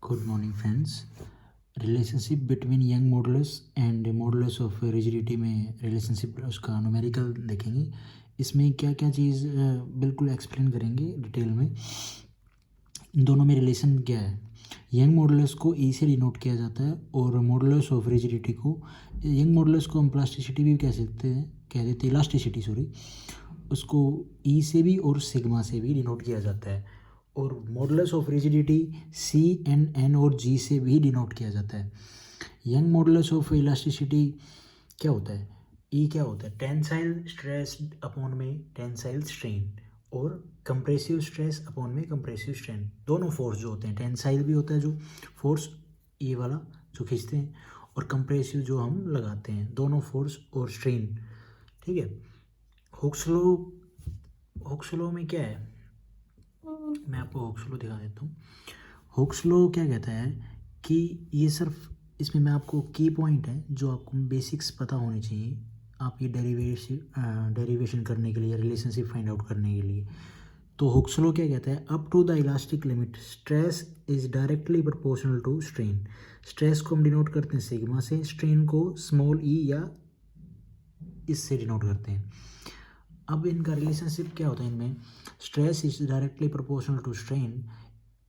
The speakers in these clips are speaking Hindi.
Good morning friends. Relationship between young modulus and modulus of rigidity में रिलेशनशिप उसका न्यूमेरिकल देखेंगे। इसमें क्या क्या चीज़ बिल्कुल एक्सप्लेन करेंगे डिटेल में। इन दोनों में रिलेशन क्या है। यंग मॉडुलस को ई से डिनोट किया जाता है और मॉडुलस ऑफ रिजिडिटी को, यंग मॉडुलस को हम प्लास्टिसिटी भी कह देते हैं इलास्टिसिटी सॉरी, उसको ई से भी और सिग्मा से भी डिनोट किया जाता है। और modulus of rigidity C N और जी से भी डिनोट किया जाता है। यंग मॉडुलस ऑफ इलास्टिसिटी क्या होता है, ई क्या होता है, टेंसाइल स्ट्रेस अपॉन में टेंसाइल स्ट्रेन और कंप्रेसिव स्ट्रेस अपॉन में कंप्रेसिव स्ट्रेन। दोनों फोर्स जो होते हैं, टेंसाइल भी होता है जो फोर्स ये वाला जो खींचते हैं, और कंप्रेसिव जो हम लगाते हैं, दोनों फोर्स और स्ट्रेन। ठीक है। हुक्स लॉ में क्या है, मैं आपको हुक्स लॉ दिखा देता हूँ। हुक्स लॉ क्या कहता है कि ये सिर्फ, इसमें मैं आपको की पॉइंट है जो आपको बेसिक्स पता होने चाहिए आप ये डेरिवेशन करने के लिए, रिलेशनशिप फाइंड आउट करने के लिए। तो हुक्स लॉ क्या कहता है, up to the elastic limit stress is directly proportional to strain. Stress को हम डिनोट करते हैं सिग्मा से, स्ट्रेन को स्मॉल ई या इससे डिनोट करते हैं। अब इनका रिलेशनशिप क्या होता है, इनमें stress is directly proportional to strain.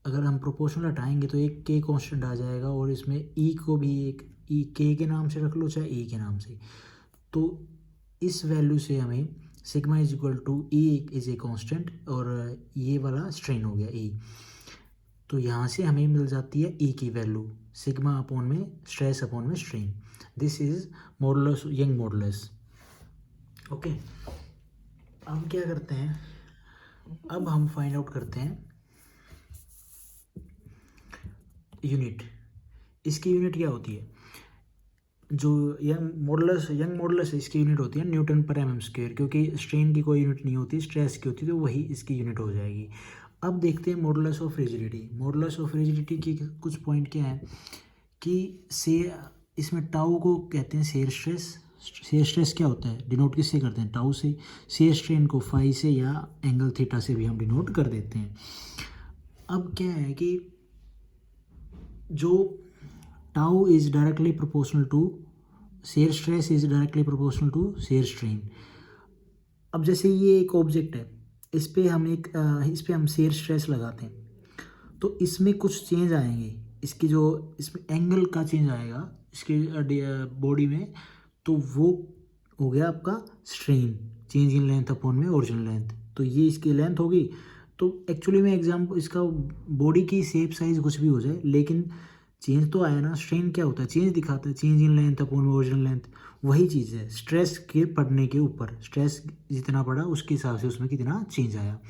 अगर हम प्रोपोर्शनल हटाएंगे तो एक के कांस्टेंट आ जाएगा, और इसमें ई को भी एक ई के नाम से रख लो चाहे ई के नाम से। तो इस वैल्यू से हमें sigma is equal to E is a constant, और ये वाला स्ट्रेन हो गया ई। तो यहाँ से हमें मिल जाती है ई की वैल्यू, सिग्मा अपॉन में स्ट्रेस अपॉन में strain. This is modulus, young modulus. Okay, अब क्या करते हैं, अब हम फाइंड आउट करते हैं यूनिट। इसकी यूनिट क्या होती है, जो यंग मॉडुलस है इसकी यूनिट होती है न्यूटन पर एम स्क्वेयर, क्योंकि स्ट्रेन की कोई यूनिट नहीं होती, स्ट्रेस की होती है, तो वही इसकी यूनिट हो जाएगी। अब देखते हैं modulus of rigidity. Modulus of rigidity की कुछ पॉइंट क्या है कि से इसमें टाउ को कहते हैं शेयर स्ट्रेस। शेयर स्ट्रेस क्या होता है, डिनोट किससे करते हैं, टाउ से। शेयर स्ट्रेन को फाई से या एंगल थीटा से भी हम डिनोट कर देते हैं। अब क्या है कि जो tau is directly proportional to shear stress is directly proportional to shear strain. अब जैसे ये एक ऑब्जेक्ट है, इस पे हम शेयर स्ट्रेस लगाते हैं, तो इसमें कुछ चेंज आएंगे, इसकी जो इसमें एंगल का चेंज आएगा इसके बॉडी में, तो वो हो गया आपका strain, change in length upon में ओरिजिनल लेंथ। तो ये इसकी लेंथ होगी। तो एक्चुअली में एग्जाम्पल इसका बॉडी की शेप साइज कुछ भी हो जाए, लेकिन चेंज तो आया ना। स्ट्रेन क्या होता है, चेंज दिखाता है, चेंज इन लेंथ अपॉन में ओरिजिनल लेंथ। वही चीज़ है स्ट्रेस के पड़ने के ऊपर, स्ट्रेस जितना पड़ा उसके हिसाब से उसमें कितना चेंज आया।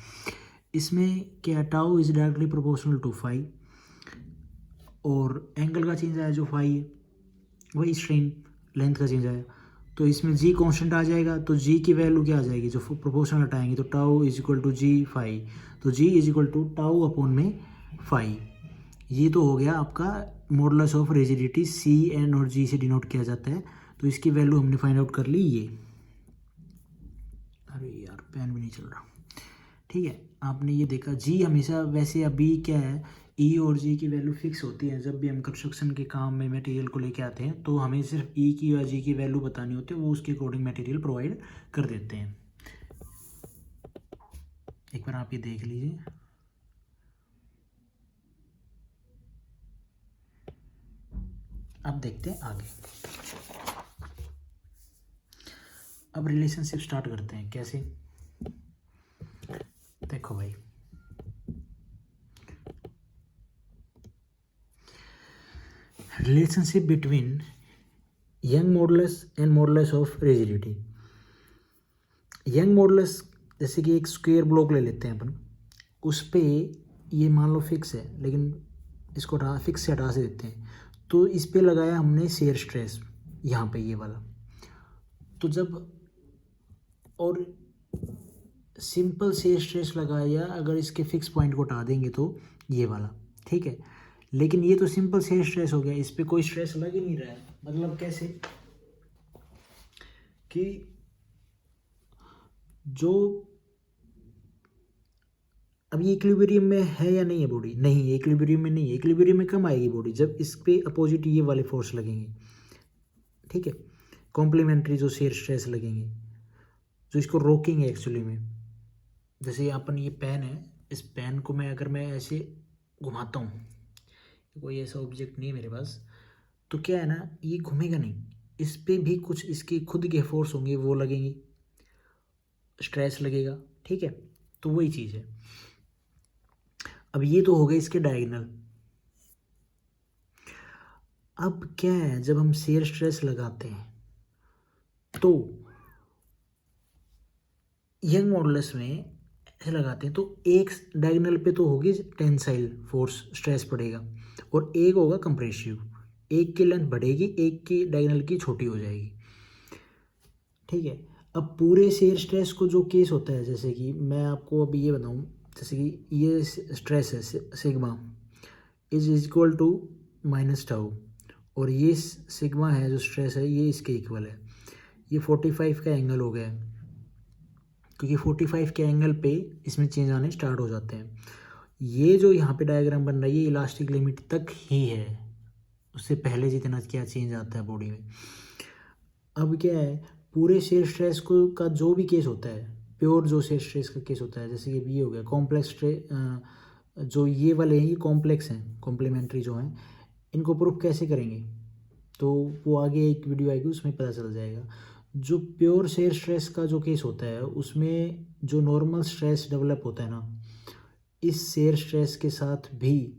इसमें क्या, tau is directly proportional to phi, और एंगल का चेंज आया जो फाई है, वही स्ट्रेन लेंथ का चेंज आया। तो इसमें जी कांस्टेंट आ जाएगा, तो जी की वैल्यू क्या आ जाएगी, जो प्रोपोर्शनल हटाएंगे तो tau is equal to G phi, तो G is equal to tau upon में फाई। ये तो हो गया आपका modulus of rigidity, C N और जी से डिनोट किया जाता है। तो इसकी वैल्यू हमने फाइंड आउट कर ली ये। अरे यार पेन भी नहीं चल रहा। ठीक है, आपने ये देखा जी हमेशा, वैसे अभी क्या है, ई और जी की वैल्यू फिक्स होती है। जब भी हम कंस्ट्रक्शन के काम में मटेरियल को लेके आते हैं तो हमें सिर्फ ई की या जी की वैल्यू बतानी होती है, वो उसके अकॉर्डिंग मटेरियल प्रोवाइड कर देते हैं। एक बार आप ये देख लीजिए। अब देखते हैं आगे। अब रिलेशनशिप स्टार्ट करते हैं, कैसे, देखो भाई, relationship between young modulus and modulus of rigidity. Young modulus, जैसे कि एक स्क्वायर ब्लॉक ले लेते हैं अपन, उस पे ये मान लो फिक्स है, लेकिन इसको हटा, फिक्स से हटा से देते हैं, तो इस पे लगाया हमने शेयर स्ट्रेस यहाँ पे ये वाला। तो जब और सिंपल शेयर स्ट्रेस लगाया, अगर इसके फिक्स पॉइंट को हटा देंगे तो ये वाला, ठीक है। लेकिन ये तो सिंपल शेयर स्ट्रेस हो गया, इस पे कोई स्ट्रेस लग ही नहीं रहा है। मतलब कैसे कि जो अब ये इक्विलिब्रियम में है या नहीं है बॉडी? नहीं, इक्विलिब्रियम में नहीं है। इक्विलिब्रियम में कम आएगी बॉडी जब इस पे अपोजिट ये वाले फोर्स लगेंगे, ठीक है, कॉम्प्लीमेंट्री जो शेयर स्ट्रेस लगेंगे, जो इसको रोकेंगे एक्चुअली में। जैसे अपन ये पेन है, इस पेन को मैं अगर मैं ऐसे घुमाता हूँ, कोई ऐसा ऑब्जेक्ट नहीं है मेरे पास, तो क्या है ना, ये घूमेगा नहीं, इस पे भी कुछ इसके खुद के फोर्स होंगे, वो लगेंगे, स्ट्रेस लगेगा, ठीक है। तो वही चीज़ है। अब ये तो हो गए इसके डायगोनल। अब क्या है, जब हम शेयर स्ट्रेस लगाते हैं तो यंग मॉडुलस में ऐसे लगाते हैं, तो एक डायगोनल पे तो होगी टेंसाइल फोर्स स्ट्रेस पड़ेगा और एक होगा कंप्रेसिव। एक की लेंथ बढ़ेगी, एक की डायगोनल की छोटी हो जाएगी, ठीक है। अब पूरे शेयर स्ट्रेस को जो केस होता है, जैसे कि मैं आपको अभी ये बताऊं, जैसे कि ये स्ट्रेस है sigma is equal to minus tau, और ये सिग्मा है जो स्ट्रेस है ये इसके इक्वल है। ये 45 का एंगल हो गया है, क्योंकि 45 के एंगल पे इसमें चेंज आने स्टार्ट हो जाते हैं। ये जो यहाँ पे डायग्राम बन रहा है ये इलास्टिक लिमिट तक ही है, उससे पहले जितना क्या चेंज आता है बॉडी में। अब क्या है, पूरे शेयर स्ट्रेस को का जो भी केस होता है, प्योर जो शेयर स्ट्रेस का केस होता है, जैसे कि ये हो गया कॉम्प्लेक्स जो ये वाले हैं ये कॉम्प्लेक्स हैं, कॉम्प्लीमेंट्री जो हैं, इनको प्रूफ कैसे करेंगे तो वो आगे एक वीडियो आएगी उसमें पता चल जाएगा। जो प्योर शेयर स्ट्रेस का जो केस होता है उसमें जो नॉर्मल स्ट्रेस डेवलप होता है ना, इस शेयर स्ट्रेस के साथ भी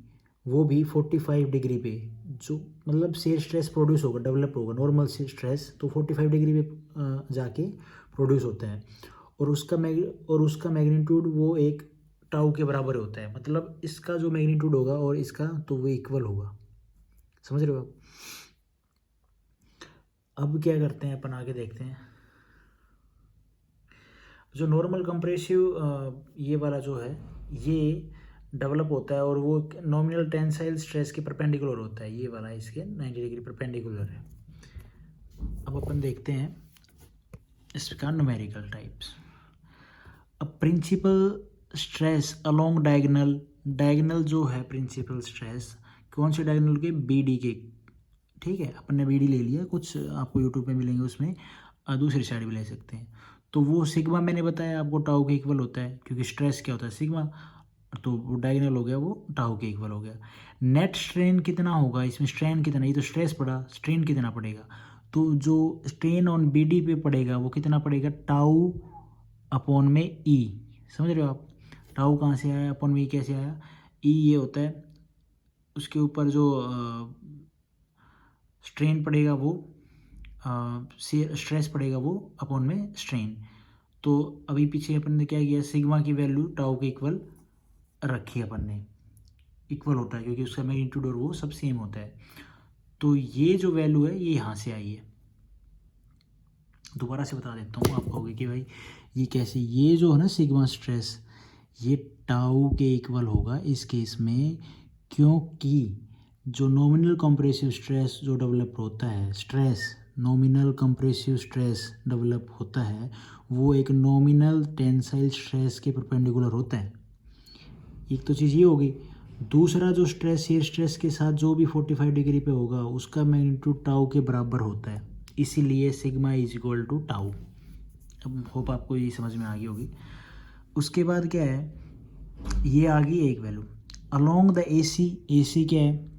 वो भी 45 डिग्री पे, जो मतलब शेयर स्ट्रेस प्रोड्यूस होगा, डेवलप होगा नॉर्मल स्ट्रेस, तो 45 डिग्री पे जाके प्रोड्यूस होता है, और उसका मैग्नीट्यूड वो एक टाउ के बराबर होता है। मतलब इसका जो मैग्नीट्यूड होगा और इसका तो वो इक्वल होगा, समझ रहे हो आप। अब क्या करते हैं अपन, आगे देखते हैं। जो नॉर्मल कंप्रेसिव ये वाला जो है ये डेवलप होता है और वो नॉमिनल टेंसाइल स्ट्रेस के परपेंडिकुलर होता है, ये वाला इसके 90 डिग्री परपेंडिकुलर है। अब अपन देखते हैं इसका न्यूमेरिकल टाइप्स। अब principal stress along diagonal, diagonal जो है प्रिंसिपल स्ट्रेस कौन से डायगोनल के, बीडी के, ठीक है। अपन ने बीडी ले लिया, कुछ आपको यूट्यूब पे मिलेंगे उसमें, दूसरी साइड भी ले सकते हैं। तो वो सिग्मा मैंने बताया आपको टाउ के इक्वल होता है, क्योंकि स्ट्रेस क्या होता है सिग्मा, तो वो डायगोनल हो गया, वो टाउ के इक्वल हो गया। नेट स्ट्रेन कितना होगा इसमें, स्ट्रेन कितना, ये तो स्ट्रेस पड़ा, स्ट्रेन कितना पड़ेगा, तो जो स्ट्रेन ऑन बीडी पे पड़ेगा वो कितना पड़ेगा, टाउ अपॉन में ई, समझ रहे हो आप। टाउ कहाँ से आया, अपॉन में ई कैसे आया, ई ये होता है, उसके ऊपर जो स्ट्रेन पड़ेगा वो स्ट्रेस पड़ेगा वो अपॉन में स्ट्रेन। तो अभी पीछे अपन ने क्या किया, सिग्मा की वैल्यू टाउ के इक्वल रखी अपन ने, इक्वल होता है क्योंकि उसका मैग्नीट्यूड और वो सब सेम होता है। तो ये जो वैल्यू है ये यहाँ से आई है, दोबारा से बता देता हूँ, आप कहोगे कि भाई ये कैसे, ये जो है ना सिग्मा स्ट्रेस ये टाउ के इक्वल होगा इस केस में, क्योंकि जो नॉमिनल कंप्रेसिव स्ट्रेस जो डेवलप होता है, stress nominal compressive stress develop होता है वो एक नॉमिनल टेंसाइल स्ट्रेस के परपेंडिकुलर होता है। एक तो चीज़ ये होगी, दूसरा जो स्ट्रेस शेयर स्ट्रेस के साथ जो भी 45 डिग्री पे होगा उसका मैग्नीट्यूड टाउ के बराबर होता है, इसीलिए sigma is equal to tau. अब होप आपको ये समझ में आ गई होगी। उसके बाद क्या है, ये आ गई एक value along the AC, AC क्या है,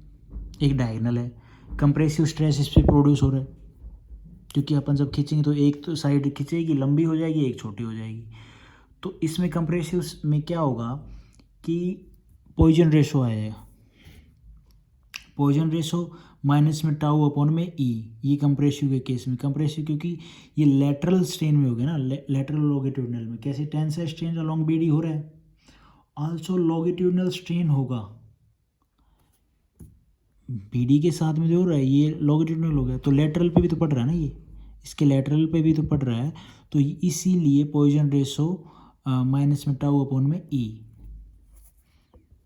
एक डायगोनल है, कंप्रेसिव स्ट्रेस इस पर प्रोड्यूस हो रहा है, क्योंकि अपन जब खींचेंगे तो एक तो साइड खींचेगी लंबी हो जाएगी, एक छोटी हो जाएगी। तो इसमें कंप्रेसिव में क्या होगा कि पॉइजन रेशो आएगा, पॉइजन रेशो माइनस में टाउ अपॉन में ई, ये कंप्रेसिव के केस में, कंप्रेसिव क्योंकि ये लेटरल स्ट्रेन में हो गया ना, लेटरल लॉन्गिट्यूडिनल में, कैसे टेंसाइल स्ट्रेन अलोंग बीडी हो रहा है, आल्सो लॉन्गिट्यूडिनल स्ट्रेन होगा बीडी के साथ में जो हो रहा है ये लॉन्गिट्यूडिनल हो गया, तो लेटरल पे भी तो पड़ रहा है ना, ये इसके लेटरल पे भी तो पड़ रहा है, तो इसीलिए पॉइजन रेशो माइनस में टाउ अपॉन में ई,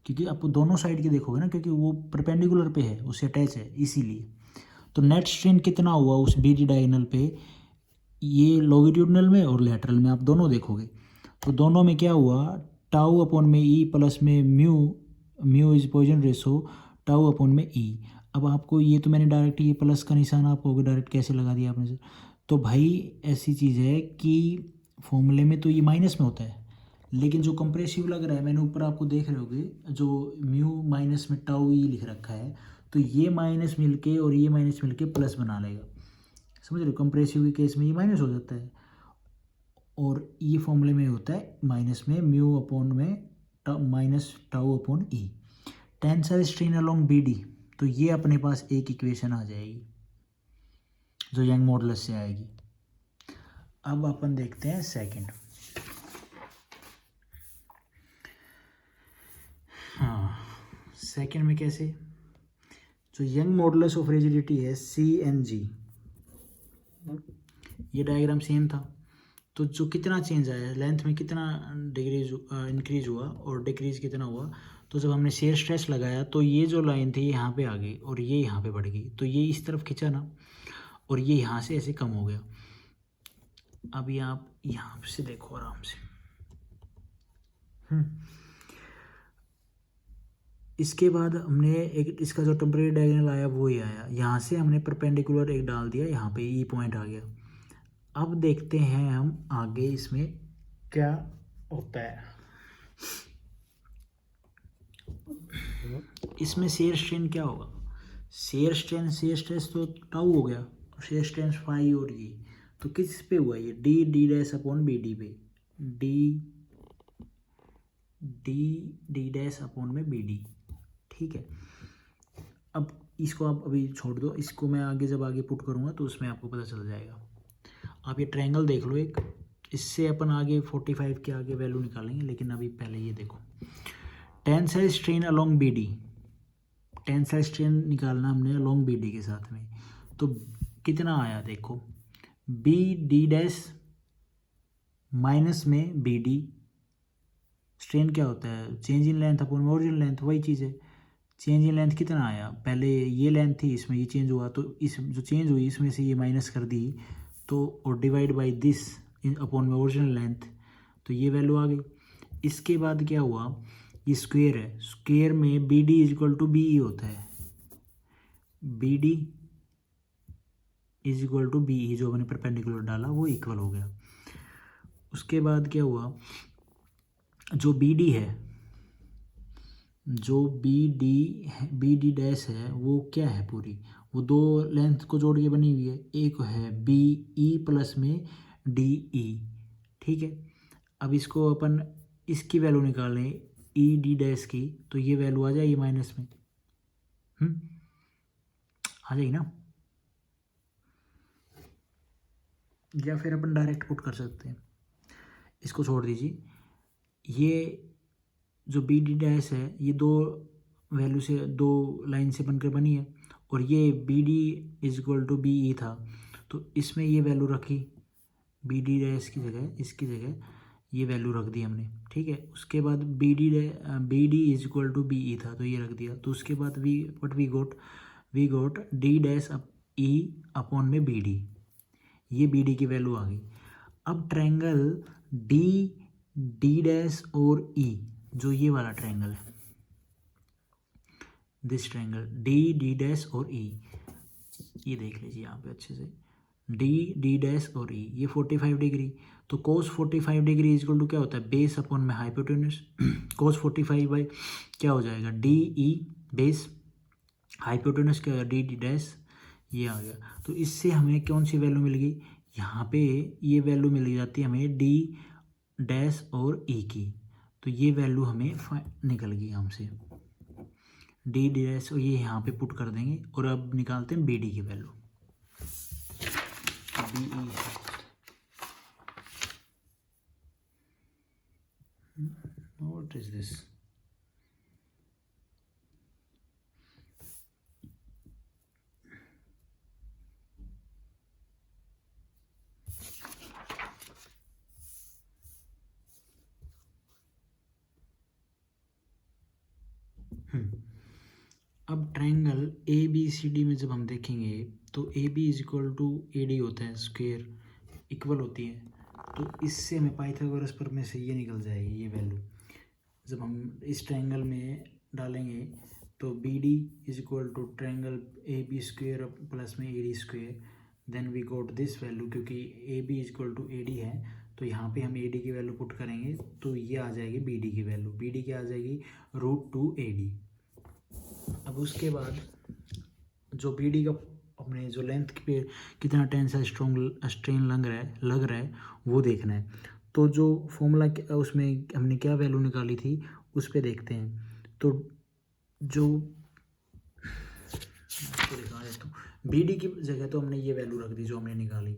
क्योंकि आप दोनों साइड के देखोगे ना, क्योंकि वो परपेंडिकुलर पे है, उससे अटैच है इसीलिए। तो नेट स्ट्रेन कितना हुआ उस बीडी डायगोनल पे, ये लॉन्गिट्यूडिनल में और लेटरल में आप दोनों देखोगे, तो दोनों में क्या हुआ, टाउ अपॉन में ई प्लस में mu, mu is Poisson ratio tau upon में ई। अब आपको ये तो मैंने डायरेक्ट ये प्लस का निशान आपको डायरेक्ट कैसे लगा दिया आपने से, तो भाई ऐसी चीज़ है कि फॉर्मूले में तो ये माइनस में होता है, लेकिन जो कंप्रेसिव लग रहा है मैंने ऊपर आपको देख रहे होगे जो म्यू माइनस में टाउ ई लिख रखा है, तो ये माइनस मिलके और ये माइनस मिलके प्लस बना लेगा, समझ रहे हो। कंप्रेसिव के केस में ये माइनस हो जाता है और ये फॉर्मूले में होता है माइनस में म्यू अपॉन में minus tau upon E. Tensile strain along B D, तो ये अपने पास एक इक्वेशन आ जाएगी जो यंग मॉडुलस से आएगी। अब अपन देखते हैं सेकंड। हाँ, सेकंड में कैसे, जो यंग मॉडुलस ऑफ रिजिडिटी है CNG, ये डायग्राम सेम था, तो जो कितना चेंज आया लेंथ में, कितना डिग्री इंक्रीज हुआ और डिक्रीज कितना हुआ, तो जब हमने शेयर स्ट्रेस लगाया तो ये जो लाइन थी यहाँ पे आ गई और ये यहाँ पे बढ़ गई, तो ये इस तरफ खिंचा ना और ये यहाँ से ऐसे कम हो गया। अभी आप यहाँ से देखो आराम से। इसके बाद हमने एक इसका जो टेम्परेरी डायगोनल आया वो ही आया, यहाँ से हमने परपेंडिकुलर एक डाल दिया, यहाँ पे ई पॉइंट आ गया। अब देखते हैं हम आगे इसमें क्या होता है। इसमें शेयर स्ट्रेन क्या होगा, शेयर स्ट्रेस तो टाउ हो गया, शेयर स्ट्रेस फाई और ये तो किस पे हुआ, ये D dash upon B D पे, डी डैश अपॉन में बी डी, ठीक है। अब इसको आप अभी छोड़ दो, इसको मैं आगे जब आगे पुट करूँगा तो उसमें आपको पता चल जाएगा। आप ये ट्रायंगल देख लो एक, इससे अपन आगे 45 के आगे वैल्यू निकालेंगे, लेकिन अभी पहले ये देखो tensile strain along B D, tensile strain निकालना हमने अलोंग बी डी के साथ में, तो कितना आया देखो, बी डी डैश माइनस में बी डी, स्ट्रेन क्या होता है change in length upon original length, वही चीज़ है। चेंज इन लेंथ कितना आया, पहले ये लेंथ थी इसमें ये चेंज हुआ, तो इस जो चेंज हुई इसमें से ये माइनस कर दी, तो और डिवाइड बाय दिस अपॉन में ओरिजिनल लेंथ, तो ये वैल्यू आ गई। इसके बाद क्या हुआ, ये स्क्वायर है, स्क्वायर में B D is equal to B E होता है, B D is equal to B E, जो मैंने परपेंडिकुलर डाला वो इक्वल हो गया। उसके बाद क्या हुआ, जो बी डी है, जो बी डी डैश है वो क्या है पूरी, वो दो लेंथ को जोड़ के बनी हुई है, एक है बी ई प्लस में डी ई, ठीक है। अब इसको अपन इसकी वैल्यू निकाल लें ई डी डैश की, तो ये वैल्यू आ जाएगी माइनस में, आ जाएगी ना, या फिर अपन डायरेक्ट पुट कर सकते हैं, इसको छोड़ दीजिए। ये जो बी डी डैश है ये दो वैल्यू से, दो लाइन से बनकर बनी है, और ये B D is equal to B E था, तो इसमें ये वैल्यू रखी बी डी डैश की जगह, इसकी जगह ये वैल्यू रख दी हमने, ठीक है। उसके बाद B D is equal to B E था, तो ये रख दिया, तो उसके बाद we got D dash E upon में बी डी, ये बी डी की वैल्यू आ गई। अब ट्रायंगल डी डैश और ई, जो ये वाला ट्रायंगल है, दिस ट्रायंगल डी डैश और ई, ये देख लीजिए यहाँ पे अच्छे से, डी डैश और ई, ये 45 डिग्री, तो कोस 45 डिग्री इक्वल टू क्या होता है, बेस अपॉन में हाइपोटेन्यूस, कोस 45 बाई क्या हो जाएगा, डी ई बेस, हाइपोटेन्यूस क्या होगा, डी डैश, ये आ गया। तो इससे हमें कौन सी वैल्यू मिल गई, यहाँ पे ये वैल्यू मिल जाती है हमें डी डैश और ई की, तो ये वैल्यू हमें निकल गई हमसे, डी डैश, और ये यहाँ पे पुट कर देंगे, और अब निकालते हैं बी डी की वैल्यू, बी ई है, व्हाट इज दिस, अब triangle A B C D में जब हम देखेंगे तो A B is equal to A D होता है, स्क्वायर इक्वल होती है, तो इससे हमें पाइथागोरस पर में से ये निकल जाएगी ये वैल्यू, जब हम इस ट्रायंगल में डालेंगे तो B D is equal to triangle A B square plus में A D square, then we got this value, क्योंकि A B is equal to A D है तो यहाँ पे हम ए डी की वैल्यू पुट करेंगे तो ये आ जाएगी बी डी की वैल्यू, बी डी क्या आ जाएगी √2 AD। अब उसके बाद जो बी डी का अपने जो लेंथ पे कितना टेंसाइल स्ट्रेन लग रहा है वो देखना है। तो जो फॉर्मूला उसमें हमने क्या वैल्यू निकाली थी उस पर देखते हैं। तो जो आपको दिखा देता हूँ, बी डी की जगह तो हमने ये वैल्यू रख दी जो हमने निकाली,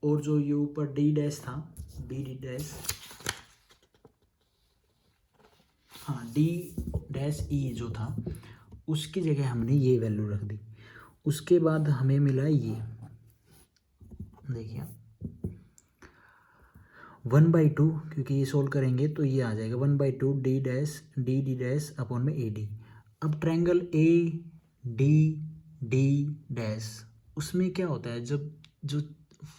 और जो ये ऊपर डी डैश था, डी डैश, हाँ डी डैश ई जो था उसकी जगह हमने ये वैल्यू रख दी। उसके बाद हमें मिला ये, देखिए 1/2, क्योंकि ये सोल्व करेंगे तो ये आ जाएगा 1/2 डी डैश अपॉन में ए डी। अब ट्रायंगल ए डी डी डैश, उसमें क्या होता है, जब जो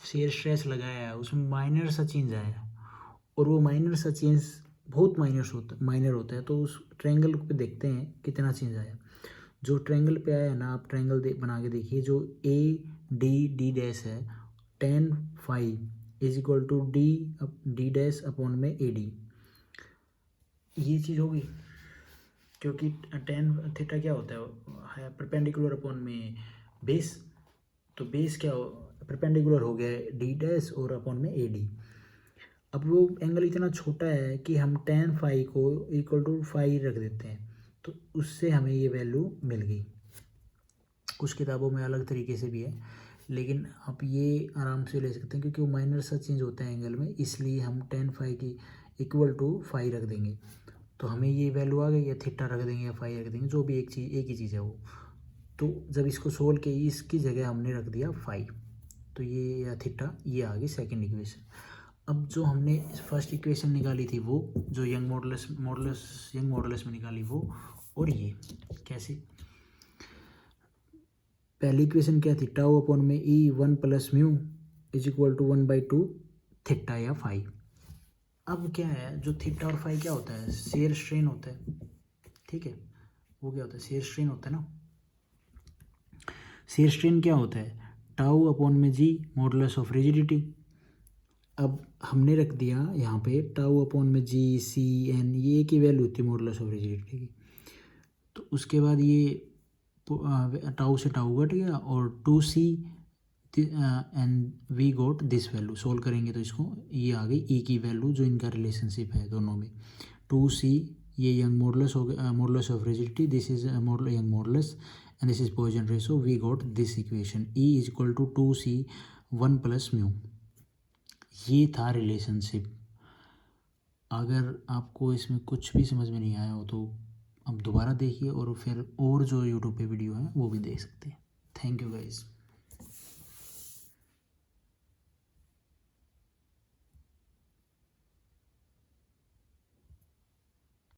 शेयर स्ट्रेस लगाया है उसमें माइनर सा चेंज आया, और वो माइनर सा चेंज बहुत माइनर होता है, तो उस ट्रायंगल पे देखते हैं कितना चेंज आया। जो ट्रायंगल पे आया है ना, आप ट्रायंगल बना के देखिए, जो ए डी डी डैश है, tan phi is equal to D dash upon में ए डी, ये चीज़ होगी, क्योंकि tan थीटा क्या होता है परपेंडिकुलर अपॉन में बेस, तो बेस क्या हो परपेंडिकुलर हो गया है डी डैश और अपॉन में ए डी। अब वो एंगल इतना छोटा है कि हम tan phi को इक्वल टू phi रख देते हैं, तो उससे हमें ये वैल्यू मिल गई। कुछ किताबों में अलग तरीके से भी है, लेकिन आप ये आराम से ले सकते हैं क्योंकि वो माइनर सा चेंज होता है एंगल में, इसलिए हम tan phi की इक्वल टू phi रख देंगे, तो हमें ये वैल्यू आ गई, या थीटा रख देंगे या phi रख देंगे, जो भी एक ही चीज़ है वो। तो जब इसको सोल्व किया इसकी जगह हमने रख दिया phi, तो ये या थीटा, ये आ गई सेकेंड इक्वेशन। अब जो हमने फर्स्ट इक्वेशन निकाली थी वो जो यंग मॉडुलस में निकाली वो, और ये कैसे, पहली इक्वेशन क्या थी, टाउ अपॉन में E 1 + mu is equal to 1/2 theta या phi। अब क्या है, जो थीटा और phi क्या होता है, शेयर स्ट्रेन होता है, ठीक है, वो क्या होता है, शेयर स्ट्रेन होता है ना। शेयर स्ट्रेन क्या होता है, टाउ अपॉन में जी मॉडुलस ऑफ रिजिडिटी। अब हमने रख दिया यहाँ पे टाउ अपॉन में जी सी एन, ये एक ही वैल्यू होती है मॉडुलस ऑफ रिजिडिटी की। तो उसके बाद ये टाउ से टाउ घट गया और 2c and we got this value. Solve करेंगे तो इसको ये आ गई ई की वैल्यू, जो इनका रिलेशनशिप है दोनों में। 2c ये यंग मॉडुलस हो गया, modulus of rigidity, this is Young modulus and this is Poisson ratio, we got this equation E is equal to 2c 1 + mu. ये था रिलेशनशिप। अगर आपको इसमें कुछ भी समझ में नहीं आया हो तो अब दोबारा देखिए, और फिर और जो यूट्यूब पे वीडियो है वो भी देख सकते हैं। Thank you guys.